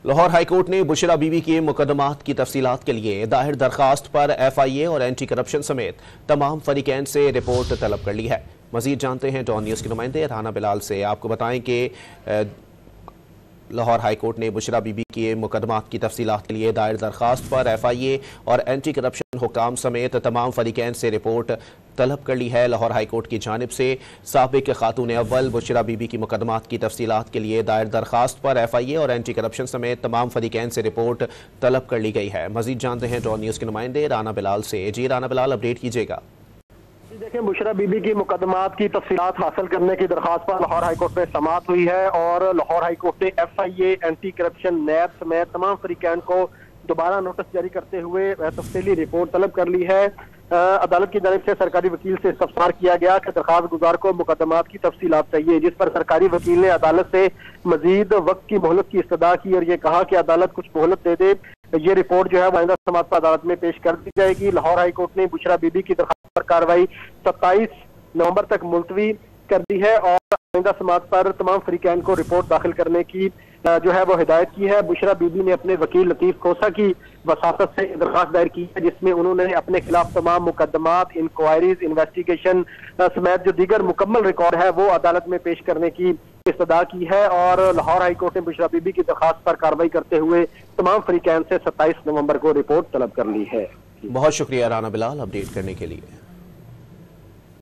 Lahore high court ने बुशरा बीबी के मुकदमात की तफसीलात के लिए दायर दरखास्त पर FIA और एंटी करप्शन समेत तमाम फरीकैन से रिपोर्ट तलब कर ली है। मजीद जानते हैं डॉन न्यूज़ के नुमाइंदे राना बिलाल से। आपको बताएं कि लाहौर हाईकोर्ट ने बुशरा बीबी के मुकदमात की तफसीलात के लिए दायर दरखास्त पर FIA और एंटी करप्शन हुकाम समेत तमाम फरीकैन से रिपोर्ट तलब कर ली है। लाहौर हाईकोर्ट की जानिब से साबिक खातून अव्वल बुशरा बीबी की मुकदमात की तफसीलात के लिए दायर दरखास्त पर FIA और एंटी करप्शन समेत तमाम फरीकैन से रिपोर्ट तलब कर ली गई है। मजीद जानते हैं डॉन न्यूज़ के नुमाइंदे राना बिलाल से। जी राना बिलाल, अपडेट कीजिएगा। देखें, बुशरा बीबी की मुकदमात की तफसीलात हासिल करने की दरखास्त पर लाहौर हाईकोर्ट में समाअत हुई है और लाहौर हाईकोर्ट ने FIA, एंटी करप्शन, नैब समेत तमाम फरीकैन को दोबारा नोटिस जारी करते हुए तफसीली रिपोर्ट तलब कर ली है। अदालत की जानिब से सरकारी वकील से इस्तफसार किया गया कि दरखास्त गुजार को मुकदमात की तफसीलात चाहिए, जिस पर सरकारी वकील ने अदालत से मजीद वक्त की मोहलत की इस्तदा की और ये कहा कि अदालत कुछ मोहलत दे दे। ये रिपोर्ट जो है आइंदा समाअत पर अदालत में पेश कर दी जाएगी। लाहौर हाईकोर्ट ने बुशरा बीबी की दरखास्त पर कार्रवाई 27 नवंबर तक मुलतवी कर दी है और आइंदा समाअत पर तमाम फरीकैन को रिपोर्ट दाखिल करने की जो है वो हिदायत की है। बुशरा बीबी ने अपने वकील लतीफ खोसा की वसातत से दरखास्त दायर की है, जिसमें उन्होंने अपने खिलाफ तमाम मुकदमात, इंक्वायरीज, इन्वेस्टिगेशन समेत जो दीगर मुकम्मल रिकॉर्ड है वो अदालत में पेश करने की इस्तदा की है और लाहौर हाईकोर्ट ने बुशरा बीबी की दरखास्त पर कार्रवाई करते हुए तमाम फरीकैन से 27 नवंबर को रिपोर्ट तलब कर ली है। बहुत शुक्रिया राना बिलाल अपडेट करने के लिए।